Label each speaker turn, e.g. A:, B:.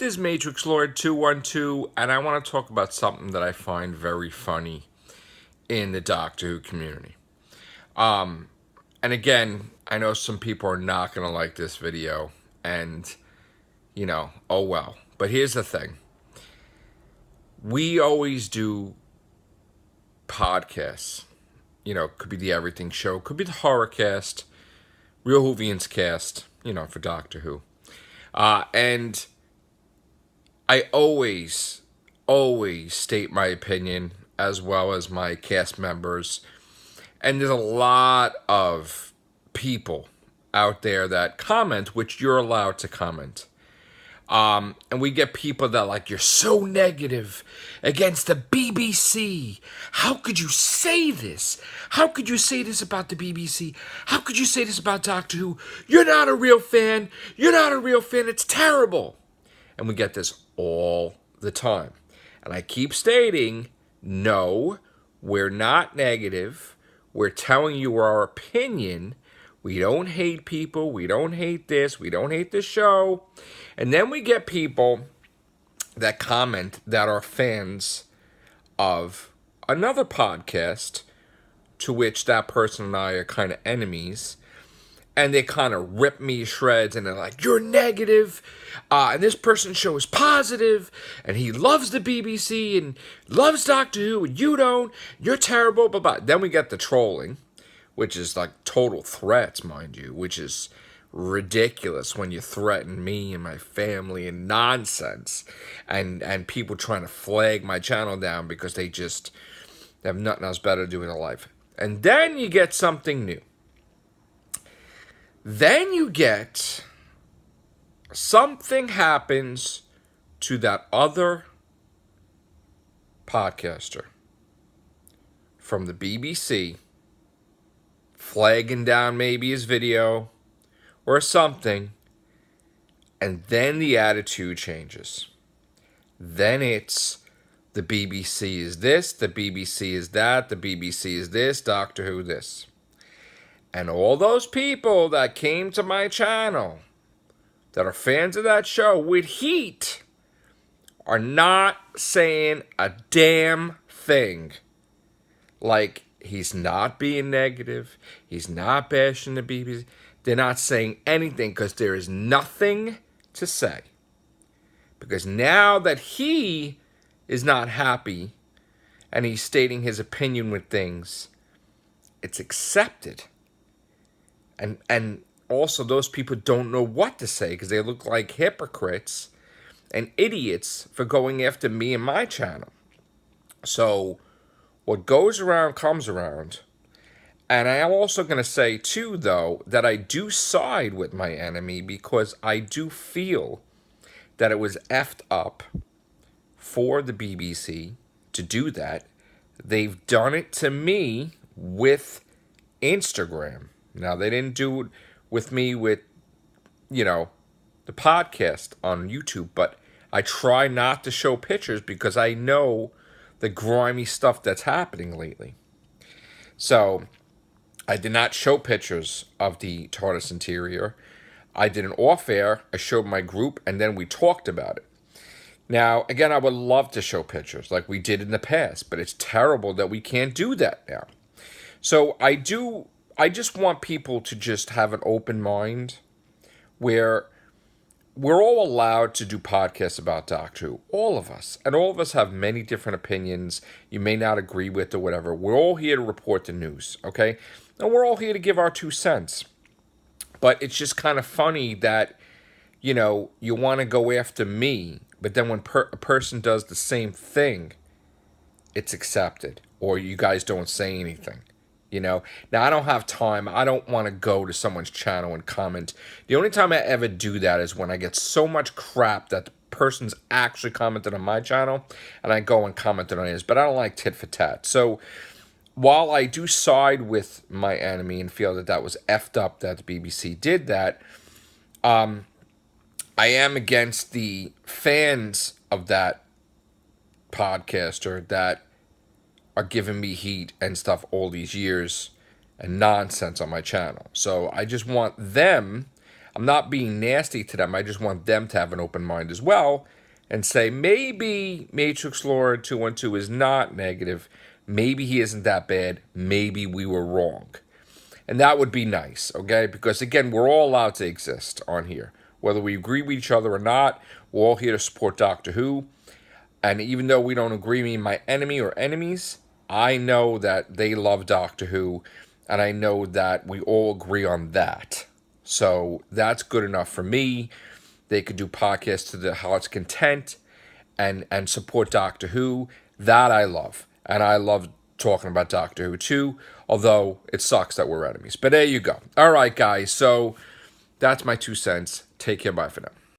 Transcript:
A: This is Matrix Lord 212, and I want to talk about something that I find very funny in the Doctor Who community. And again, I know some people are not going to like this video, and, oh well. But here's the thing. We always do podcasts. Could be the Everything Show, could be the Horror Cast, Real Whovians Cast, for Doctor Who. And I always state my opinion, as well as my cast members. And there's a lot of people out there that comment, which you're allowed to comment. And we get people that you're so negative against the BBC. How could you say this? How could you say this about the BBC? How could you say this about Doctor Who? You're not a real fan. You're not a real fan. It's terrible. And we get this all the time. And I keep stating, no, we're not negative. We're telling you our opinion. We don't hate people. We don't hate this. We don't hate the show. And then we get people that comment that are fans of another podcast to which that person and I are kind of enemies. And they kind of rip me to shreds, and they're like, you're negative, and this person's show is positive, and he loves the BBC, and loves Doctor Who, and you don't, you're terrible, blah, blah. Then we get the trolling, which is total threats, mind you, which is ridiculous when you threaten me and my family and nonsense, and people trying to flag my channel down because they just have nothing else better to do in their life. And then you get something new. Then you get something happens to that other podcaster from the BBC, flagging down maybe his video or something, and then the attitude changes. Then it's the BBC is this, the BBC is that, the BBC is this, Doctor Who this. And all those people that came to my channel that are fans of that show with heat are not saying a damn thing. He's not being negative. He's not bashing the BBC. They're not saying anything because there is nothing to say. Because now that he is not happy and he's stating his opinion with things, it's accepted. And also those people don't know what to say because they look like hypocrites and idiots for going after me and my channel. So what goes around comes around. And I am also going to say, too, though, that I do side with my enemy because I do feel that it was effed up for the BBC to do that. They've done it to me with Instagram. Now, they didn't do it with me with, the podcast on YouTube, but I try not to show pictures because I know the grimy stuff that's happening lately. So, I did not show pictures of the TARDIS interior. I did an off-air, I showed my group, and then we talked about it. Now, again, I would love to show pictures like we did in the past, but it's terrible that we can't do that now. So, I just want people to just have an open mind where we're all allowed to do podcasts about Doctor Who. All of us. And all of us have many different opinions you may not agree with or whatever. We're all here to report the news, okay? And we're all here to give our 2 cents. But it's just kind of funny that, you want to go after me, but then when a person does the same thing, it's accepted. Or you guys don't say anything. Now, I don't have time. I don't want to go to someone's channel and comment. The only time I ever do that is when I get so much crap that the person's actually commented on my channel, and I go and comment on his. But I don't like tit for tat. So, while I do side with my enemy and feel that that was effed up that the BBC did that, I am against the fans of that podcaster that are giving me heat and stuff all these years and nonsense on my channel. So I just want them, I'm not being nasty to them. I just want them to have an open mind as well and say, maybe Matrix Lord 212 is not negative. Maybe he isn't that bad. Maybe we were wrong. And that would be nice, okay? Because, again, we're all allowed to exist on here. Whether we agree with each other or not, we're all here to support Doctor Who. And even though we don't agree, me and my enemy or enemies, I know that they love Doctor Who, and I know that we all agree on that. So that's good enough for me. They could do podcasts to their heart's content and support Doctor Who. That I love. And I love talking about Doctor Who too, although it sucks that we're enemies. But there you go. All right, guys. So that's my 2 cents. Take care. Bye for now.